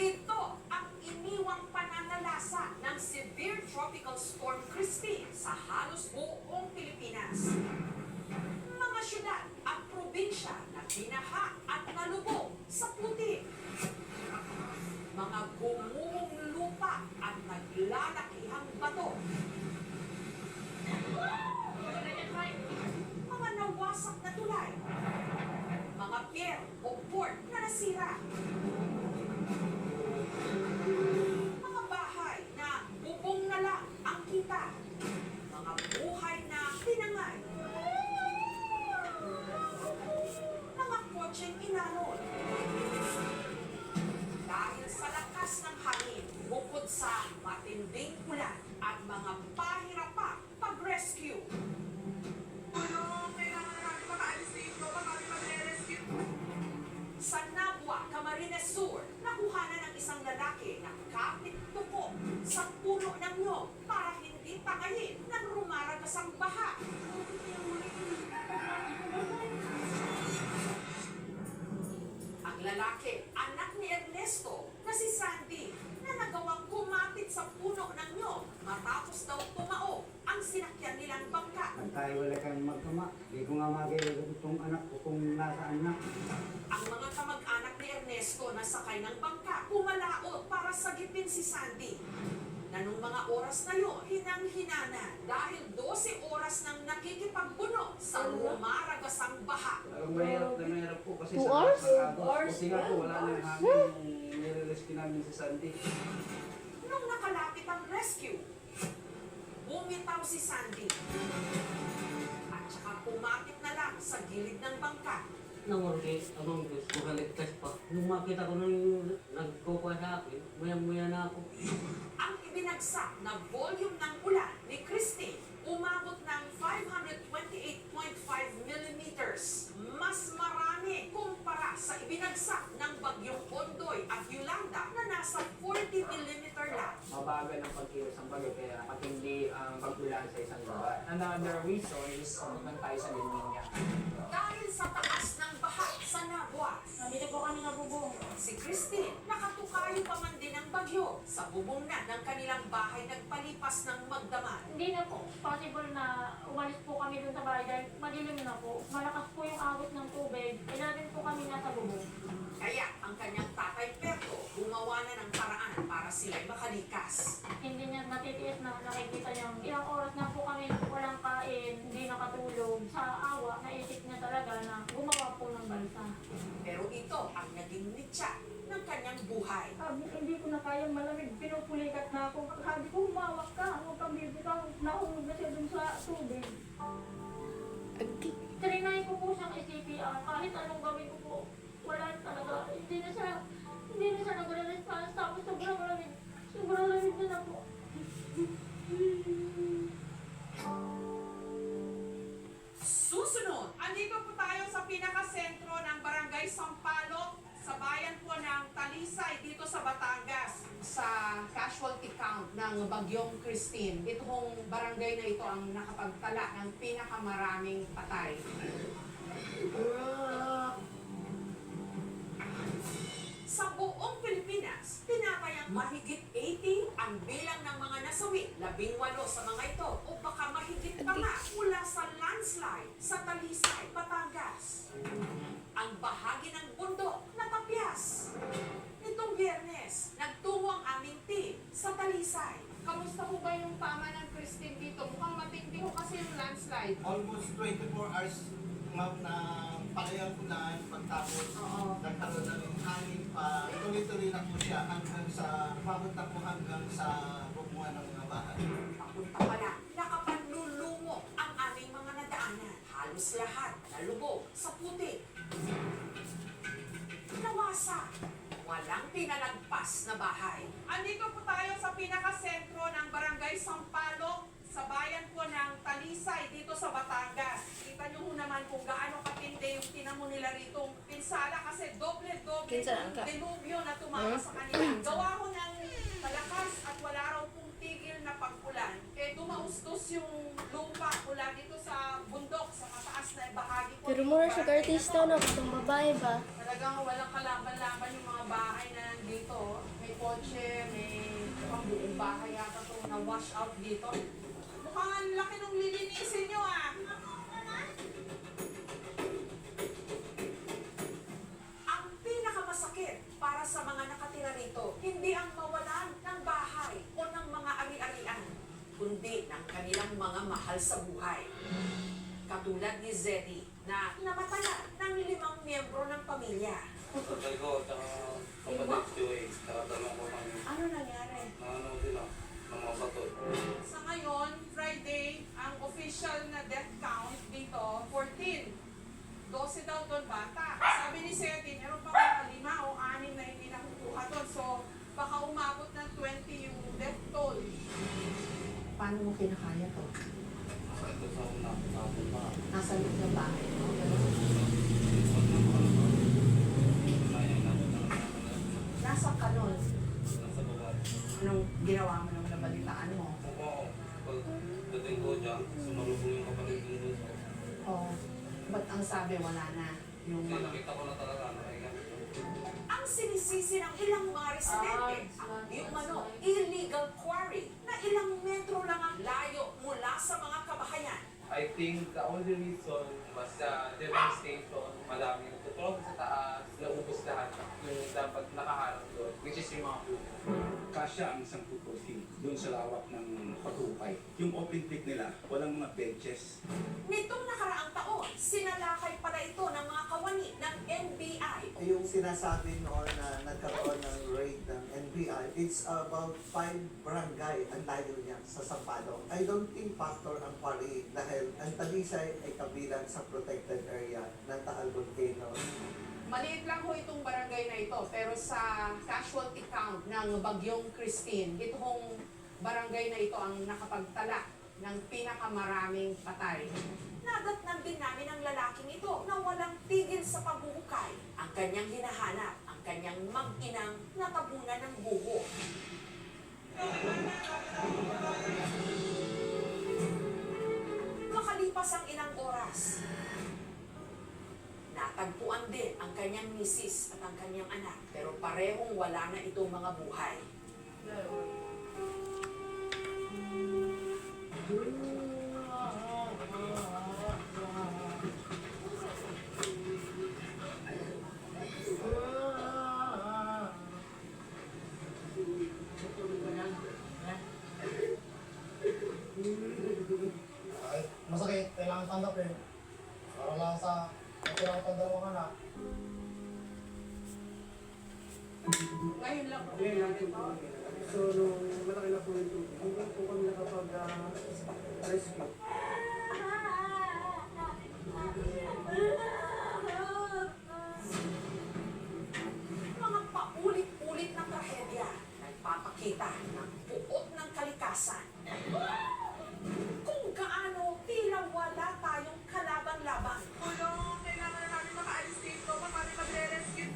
Ito ang iniwang pananalasa ng severe tropical storm Christine sa halos buong Pilipinas. Mga syudad at probinsya na binaha at nalubog sa putik. Mga gumuhong lupa at naglalakihang bato. Mga nawasak na tulay. Mga pier o port na nasira. Mga bahay na bubong na lang ang kita. Mga buhay na tinangay. Mga kotseng inalon. Dahil sa lakas ng hangin, bukod sa matinding ulan at mga pahirapang pag-rescue. Sa Nabua, Camarines Sur, nakuhanan ng isang lalaki na kapit tuko sa puno ng nyog para hindi tangayin ng rumaragasang baha. Ang lalaki, anak ni Ernesto, na si Sandy, na nagawang kumapit sa puno ng nyog matapos daw tumao ang sinakyan nilang bangka. Tayo wala kang magkama. Di ko nga magiging itong anak ko kung nasaan na. Ang mga kamag-anak ni Ernesto na sakay ng bangka pumalaot para sagipin si Sandy. Na nung mga oras na yun, hinang-hinana dahil 12 oras nang nakikipagbuno sa rumaragasang baha. Ang mahirap na mahirap po kasi 2 sa hours? Agos. Kasi nga po wala na yung hangin nire-rescue namin si Sandy. Nung nakalapit ang rescue, bumitaw si Sandy. At saka pumapit na lang sa gilid ng bangka. Namorke, abang Diyos, makaligtas pa. Nung makita ko nung nagkukuha sa akin, maya-maya na ako. Ang ibinagsak na volume ng ulan ni Christine umabot ng 528.5 millimeters. Mas marami kumpara sa ibinagsak ng bagyong Ondoy at Yolanda na nasa 40 millimeter lang. Mabagal ang pagkilos ng bagyo kaya matindi ang pag-ulan sa isang lugar. Another reason is pumunta tayo sa La Nina. Dahil sa taas ng baha sa Nabua, Nandito po kami nabubong. si Christine nakatukayo pa man din ang bagyo sa bubong na ng kanilang bahay nagpalipas ng magdamag. Hindi na po possible na umalis po kami dun sa bahay dahil madilim na po. Malakas po yung agos ng tubig. Kaya din po kami nasa bubong. Kaya ang kanyang tatay Perto gumawa na ng paraan para sila'y makalikas. Hindi niya matitiis na nakikita niya. Ilang oras na po kami walang kain, hindi nakatulog. Sa awa, naisip niya talaga na gumawa po ng balsa. Pero ito ang naging mitya ng kanyang buhay. Sabi, hindi ko na kayang malamig. Pinupulikat na ako. Sabi ko, humawak ka. Ano kang bibitaw? Nahulog na siya dun sa tubig. Trinay ko po siyang i-CPR. Kahit anong gawin ko po, wala talaga. Hindi na siya nagre-response. Tapos sobrang lamig. Sobrang lamig na po. Susunod, andito po tayo sa pinakasentro ng Barangay Sampaloc sa bayan po ng Talisay dito sa Batangas sa casualty count ng Bagyong Christine. Itong barangay na ito ang nakapagtala ng pinakamaraming patay. Sa buong Pilipinas, tinatayang mahigit 80 ang bilang ng mga nasawi, 18 sa mga ito o baka mahigit pa nga mula sa landslide sa Talisay, Batangas. Ang bahagi ng bundok natapyas. Nitong Biyernes, nagtungo ang aming team sa Talisay. Kamusta po ba yung tama ng Christine dito? Mukhang matindi ho kasi yung landslide. almost 24 hours ma'am na pakayang ulan pagtapos nagkaroon na ng hangin pa. Tuloy-tuloy na po siya hanggang sa umabot na po hanggang sa bubungan ng mga bahay. Papunta pa lang, nakapanlulungo ang aming mga nadaanan. Halos lahat nalubog sa putik. Nawasa. Walang pinalagpas na bahay. Andito po tayo sa pinakasentro ng Barangay Sampaloc, sa bayan po ng Talisay, dito sa Batangas. Kita nyo ho naman kung gaano katindi yung tinamo nila ritong pinsala kasi doble-doble yung dilubyo na tumama sa kanila. Gawa ho ng malakas at wala raw pong tigil na pag-ulan. Eh dumaustos yung lupa mula dito sa bundok, sa mataas na bahagi po. Pero mura siya artista na, itong babae ba? Talagang walang kalaban-laban yung mga bahay na nandito. May kotse, may pang buong bahay yata ito na wash out dito. Mukhang ang laki nung lilinisin nyo ah. Ang pinakamasakit para sa mga nakatira rito, hindi ang mawalan ng bahay o ng mga ari-arian, kundi ng kanilang mga mahal sa buhay. Katulad ni Zeddy na namatayan ng 5 miyembro ng pamilya. Tatay ko, tsaka kapatid ko eh. Tsaka dalawang ko kami. Ano nangyari? Ano sila? Ng mga bato. Sa ngayon, Friday, ang official na death count dito, 14. 12 daw doon bata. Sabi ni Seti, meron pa mga 5 o 6 na hindi nakukuha doon. So, baka umabot ng 20 yung death toll. Paano mo kinakaya to? Ito sa una, tapos na. Nasa loob ng bahay mo? Nasa kanon. Nasa baba. Anong ginawa mo nung nabalitaan mo? Oo. Pagdating ko dyan, sumalubong yung kapatid ko doon. Oh, ba't ang sabi wala na yung Kasi mga... nakita ko na talaga, nakagamit ko. Ang sinisisi ng ilang mga residente, ang di umano illegal quarry na ilang metro lang ang layo mula sa mga kabahayan. I think the only reason was devastation, maraming tutulog sa taas, naubos lahat yung dapat nakaharap doon, which is yung mga puno. Kasya ang isang pupusin doon sa lawak ng patukay. Yung open pit nila, walang mga benches. Nitong nakaraang taon, sinalakay pala ito ng mga kawani ng NBI. Yung sinasabi noon na nagkaroon ng raid ng NBI, it's about 5 barangay ang layo niya sa Sampaloc. I don't think factor ang quarry dahil ang Talisay ay kabilang sa protected area ng Taal Volcano. Maliit lang ho itong barangay na ito, pero sa casualty count ng Bagyong Christine, itong barangay na ito ang nakapagtala ng pinakamaraming patay. Nadatnan din namin ang lalaking ito na walang tigil sa paghuhukay. Ang kanyang hinahanap, ang kanyang mag-inang natabunan ng buho. Makalipas ang ilang oras, natagpuan din ang kanyang misis at ang kanyang anak, pero parehong wala na itong mga buhay. Masakit, kailangan tanggapin. Para lang sa kailangan ng dalawang anak. Ngayon lang po. So, nung malaki na po yung tubig, hindi po kami nakapag-rescue. Mga paulit-ulit na trahedya, nagpapakita ng buot ng kalikasan. Kung gaano tila wala tayong kalaban-laban. Kailangan na namin makaalis dito, paano magre-rescue?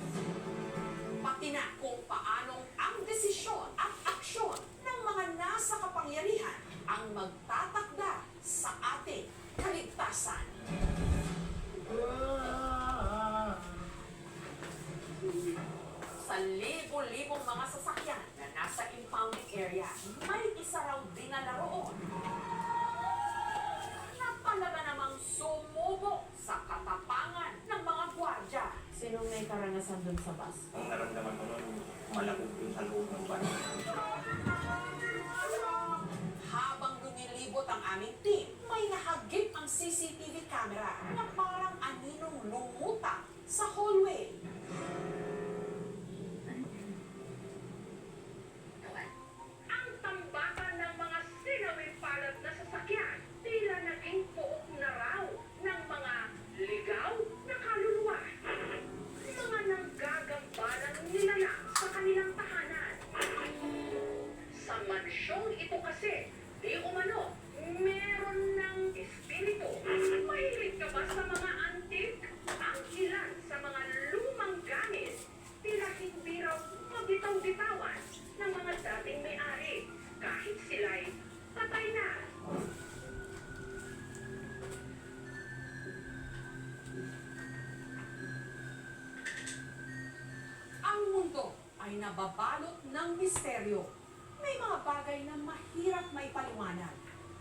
Pati na kung paanong ang desisyon at aksyon ng mga nasa kapangyarihan ang magtatakda sa ating kaligtasan. Sa libo-libong mga sasakyan na nasa impounding area, may isa raw dinala roon na talaga namang sumubo sa katapangan ng mga gwardya. Sinong may karanasan dun sa bus? Ang naramdaman ko noon, malakog yung sa loob ng bahay. Habang lumilibot ang aming team, may nahagip ang ang CCTV camera na parang aninong lumutak sa hallway. Ang tambakan ng mga sinawid-palad na sasakyan tila naging pook na raw ng mga ligaw na kaluluwa. Mga nanggagambalang nilalang sa kanilang tahanan. Sa mansyong ito kasi, di umano, meron ng espiritu. Mahilig ka ba sa mga antik? Ang ilan sa mga lumang gamit, tila hindi raw mabitaw-bitawan ng mga dating may-ari, kahit sila'y patay na. Ang mundo ay nababalot ng misteryo. May mga bagay na mahirap maipaliwanag.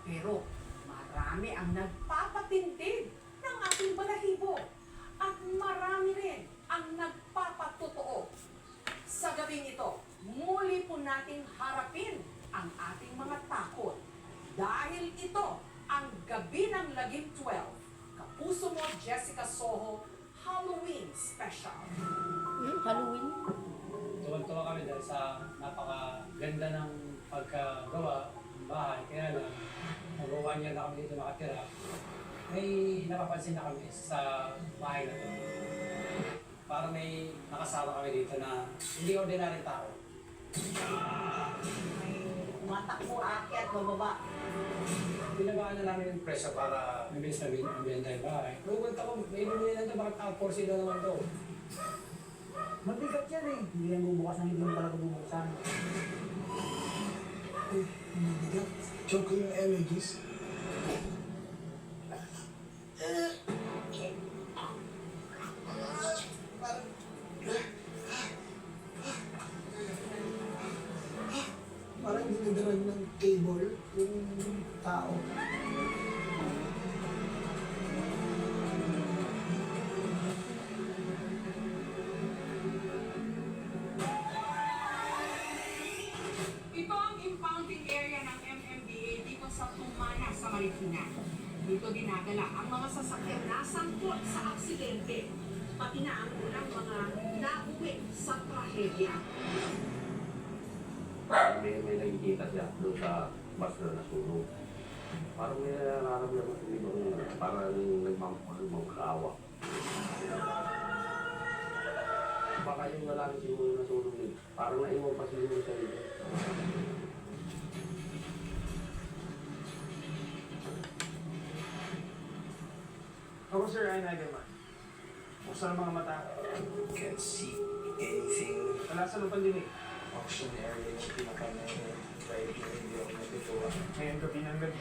Pero marami ang nagpapatindig ng ating balahibo. At marami rin ang nagpapatotoo. Sa gabing ito, muli po nating harapin ang ating mga takot. Dahil ito ang Gabi ng Lagim 12. Kapuso mo, Jessica Soho, Halloween Special. Halloween? Tuwan-tuwa kami dahil sa napakaganda ng pagkagawa ng bahay. Kaya lang, nagawa niya na kami dito nakatira. May napapansin na kami sa bahay na to. Parang may nakasama kami dito na hindi ordinaryong tao. Matakbo, akyat, bababa. Pinabaan na namin yung presyo para mabilis na mabenta yung bahay. Lugunta ko, may bumili na ito, bakit out for sale naman to? Mabigat yan eh. Hindi yan bubukas ng hindi mo talaga bubuksan. Mabigat. Choke yung energies. Parang dinidrag ng cable yung tao. Ito ang impounding area ng MMDA dito sa Tumana sa Marikina. Dito dinadala ang mga sasakyan na sangkot sa aksidente, pati na ang ulang mga nauwi sa trahedya. May nakikita siya doon sa bus na nasunog. Parang may nararamdaman sa ibang parang nagmamakawa. Baka yung lalaki siguro nasunog din. Parang naiwan pa siguro sa iyo. Ako sir, ay nagaman. Buksan ang mga mata. Can't see anything. Wala sa lupang dinig. Auction area yung pinaka-main. Kahit hindi ako natutuwa. Ngayon gabi ng gabi.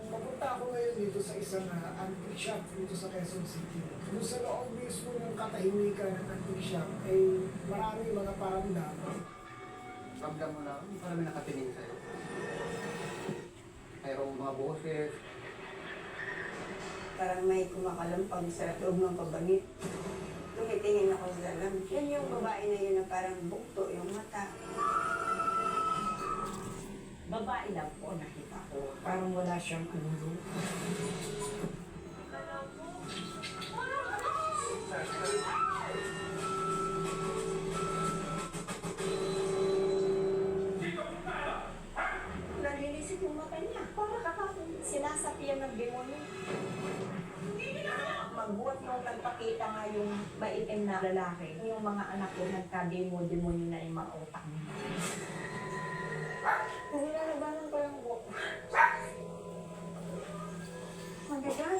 Papunta ako ngayon dito sa isang antique shop dito sa Quezon City. Kung sa loob mismo ng katahimikan ng antique shop ay marami mga paramdam. Ramdam mo lang, parang may nakatingin sa'yo. Mayroong mga boses. Parang may kumakalampag sa loob ng pabangit. Tumitingin ako sa alam. Yan yung babae na yun na parang bukto yung mata. Babae lang po nakita ko. Parang wala siyang ulo. Nalilisip yung mata niya. Para kakapin sinasapian ng demonyo. Magbuhat nung nagpakita nga yung maitim na lalaki. Yung mga anak ko nagka-demo-demonyo na yung mga utak niya. Nilalabanan ko yung buhok. Magagal.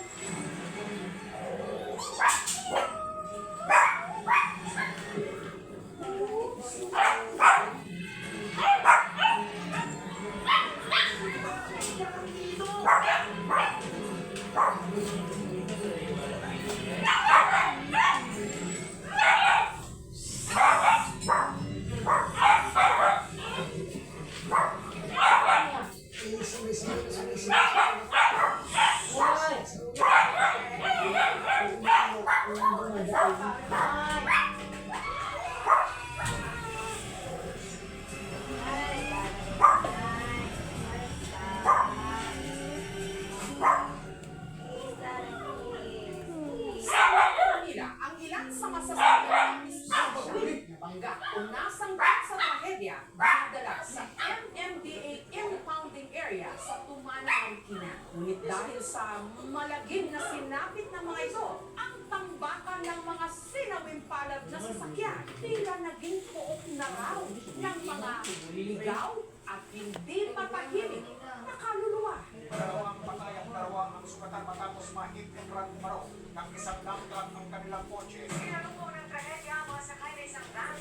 sa masasakyan ng distansya, nabangga o nasangkot sa trahedya, dinadala sa MMDA impounding area sa Tumana, Marikina. Ngunit dahil sa malagim na sinapit ng mga ito, ang tambakan ng mga sinawimpalad na sasakyan tila naging pook na raw ng mga ligaw at hindi matahimik na kaluluwa. Dalawang patay at dalawang ang sukatan matapos mahit ng Brandmaro ng isang dump truck ang kanilang kotse. Sinalungkot ng trahedya mga sakay na isang van.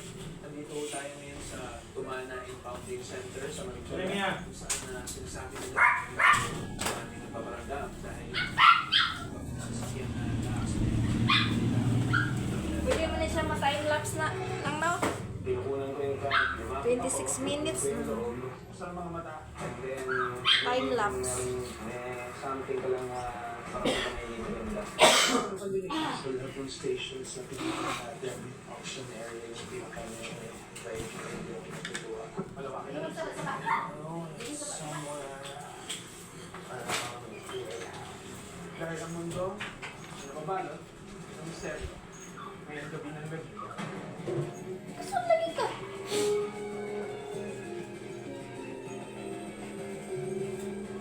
Nandito tayo ngayon sa Tumana Impounding Center sa Marikina. Kung saan na sinasabi nila maraming nagpaparamdam dahil sasakyan na na-accident. Pwede mo na siya ma-time-lapse na lang, no? Pinukunan ko yung card, di ba? 26 minutes. Sa mga mata. And then, Time lapse. may something ka lang na parang may maganda. Sa lahat ng stations na pinita natin, auction area yung pinaka-drive yung natutuwa. Malawakin na rin. Somewhere around here. Dahil ang mundo, nababalot ng misteryo. Ngayong gabi ng gabi. Saan lagi ka?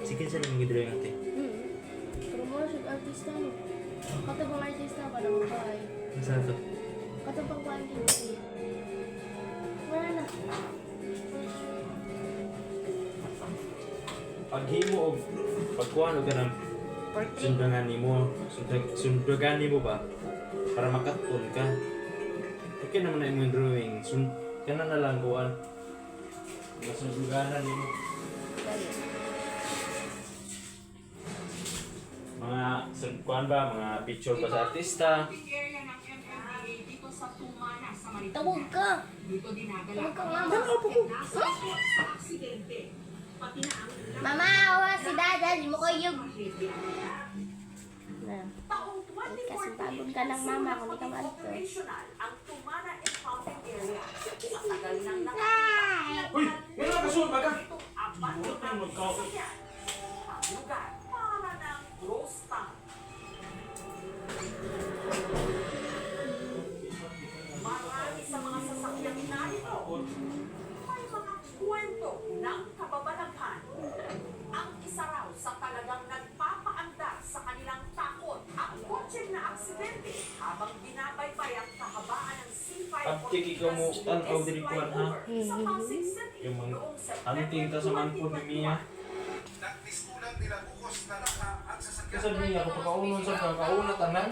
Sige sa lang gidro yung ate. Pero mo siya artista mo. Katabang artista pa ng bahay. Masa to? Katabang quantity. Wala na. Paghimo og pagkuhan og ganang sundangan nimo, sundangan nimo ba para makatun ka. Okay naman na imong drawing. Kana na lang kuan. Masunduganan nimo. Mga kuan ba, mga picture ba sa artista. Area ng MMDA dito sa Tumana sa Marikina. Tawag ka! Dito dinadala Tawag ka, ang mama. mga sasakyan nasangkot sa aksidente. Pati na ang Mama, awa si Dada. Di mo kayo. Taong Kasi pagod ka ng mama kung di ka maalis. operational ang Tumana impounding area. Sa tagal ng nakalimutan. Uy! Meron ka kasul baga! Itong abandoned na sasakyan. Ang lugar para ng ghost town. Marami sa mga sasakyang narito may mga kwento ng kababalaghan. Ang isa raw sa talagang nagpapaandar sa kanilang takot ang kotse na aksidente habang binabaybay ang kahabaan ng C5 Pagkikikamutan o dirikuan ha? sa Pasig City Yung mga noong anong tinta sa manpod ni Mia? Nagdiskulan nila bukos na naka ang sasakyan. Kasi niya ako pagkaunon sa pagkauna tanan.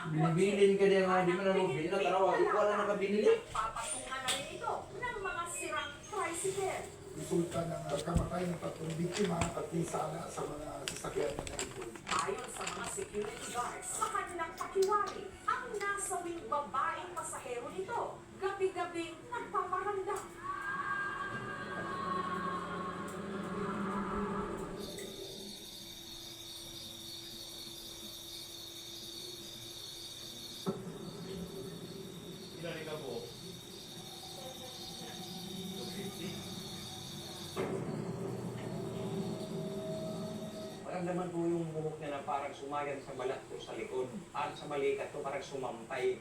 Bilibilin ka din nga, di mo na mabili na tanawa. Ikaw na nakabili. Papatungan na rin ito ng mga sirang tricycle. Resulta ng kamatay ng tatlong biktima at isala sa mga sasakyan na naipon. Ayon sa mga security guards sa kanilang pakiwari, ang nasawing babaeng pasahero nito gabi-gabing nagpaparamdam. Ilan ka po? 250. Maramdaman po yung buhok niya na parang sumayan sa balat ko sa likod. At sa balikat ko parang sumampay.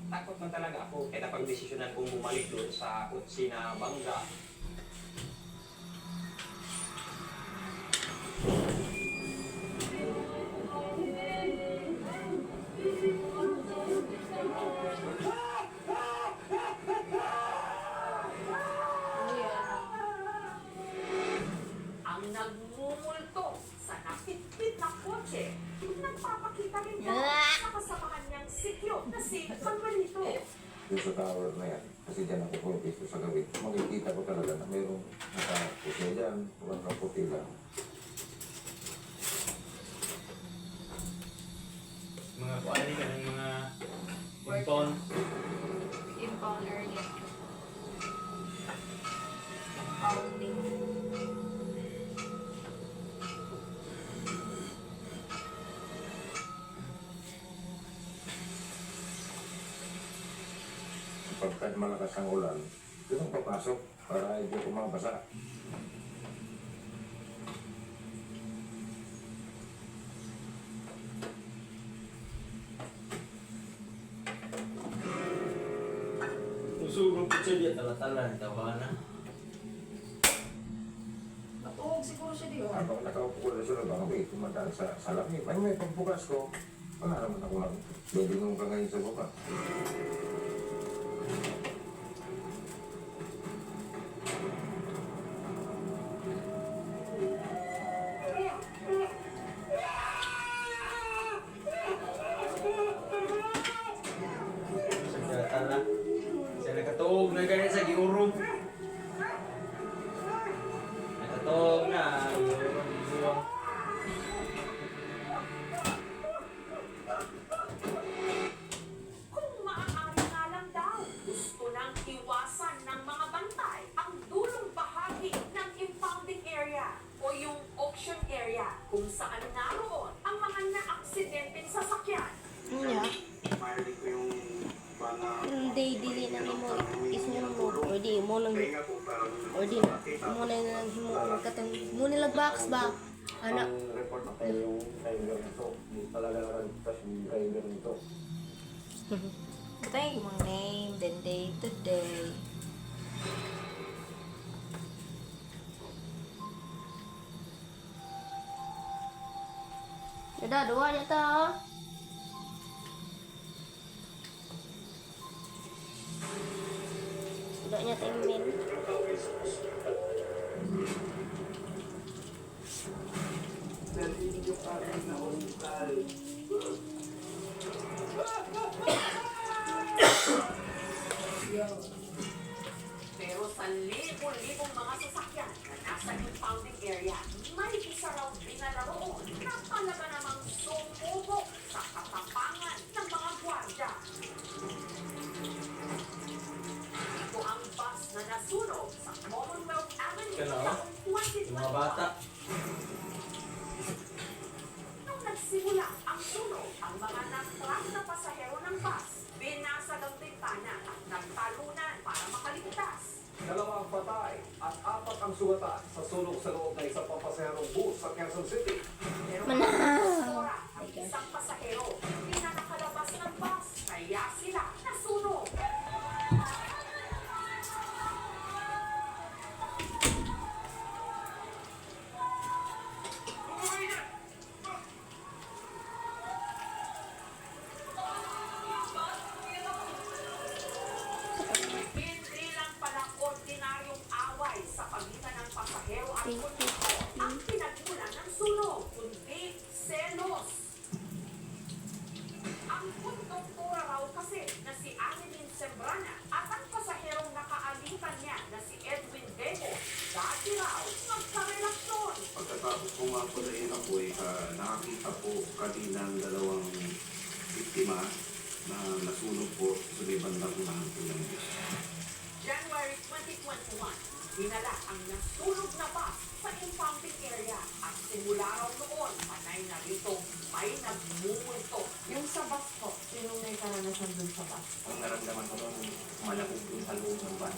Takot na talaga ako. Kaya napag-desisyonan kong bumalik doon sa Kutsina, Bangga. Ang nagmumulto sa napitpit na kotse, nagpapakita rin ito sa kasamahan niyang sikyo na si Manuelito. Yung sa tower na yan, kasi dyan ako pumipito sa gabi, makikita ko talaga na mayroong nakaputi dyan, walang kaputi lang. Mga kuan ni ka ng mga impound. Impound early. Impounding. Pagka malakas ang ulan, Doon papasok para hindi ko mabasa. Usugong po siya diya, tala-tala, tawa na. Natuhog siguro siya di. Habang nakaupo ko na sila, baka may tumadaan sa salamin. Ay, may pagbukas ko. Wala naman ako lang. Bebinong ka ngayon sa baba. Sa tala. Siya nakatuog na ganyan sa giurong. Nakatuog na. Giurong. Kung maaari nga lang daw, gusto nang iwasan ng mga bantay ang dulong bahagi ng impounding area o yung auction area kung saan naroon ang mga na-aksidenteng sasakyan. Niya. Hindi, dili na mo isunod or di mo lang or di mo na lang mo katang mo nila box ba anak Ang report na kayo yung driver nito. Hindi talaga nakagtas yung driver nito. Thank my name then day to day. Udah dua aja tau. Udah nyata email. Pero sa libo-libong mga sasakyan na nasa impounding area, may isa raw dinala roon na talaga namang sumubok sa katapangan ng mga gwardiya. Ito ang bus na nasunog sa Commonwealth Avenue Ano? taong 2021. Yung mga bata. Nung nagsimula ang sunog, ang mga natrap na pasahero ng bus, binasag ang bintana at nagtalunan para makaligtas. 2 patay at 4 ang sugatan sa sunog sa loob ng isang papaserong bus sa Quezon City. Pero Mana? ang isang pasahero, hindi na nakalabas ng bus, kaya sila nasunog. Hindi lang pala ordinaryong away sa pagitan ng pasahero at konduktor ang pinagmulan ng sunog, kundi selos. Ang konduktora raw kasi na si Annalyn Sembrana at ang pasaherong nakaalitan niya na si Edwin Dego, dati raw magkarelasyon. Pagkatapos ko nga po rin ako nakakita po kanina ang 2 biktima na nasunog po sa may bandang unahan po ng bus. January 2021, dinala ang nasunog na bus sa impounding area at simula raw noon, panay na rito may nagmumulto. Yung sa bus po, sinong may karanasan dun sa bus? Ang naramdaman ko nung malakog dun sa loob ng van.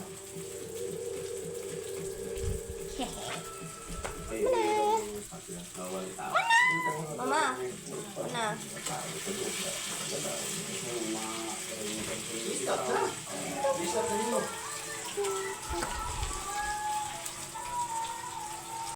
Ay, yung sasya, bawal tao. Mama. Mana? Yung mga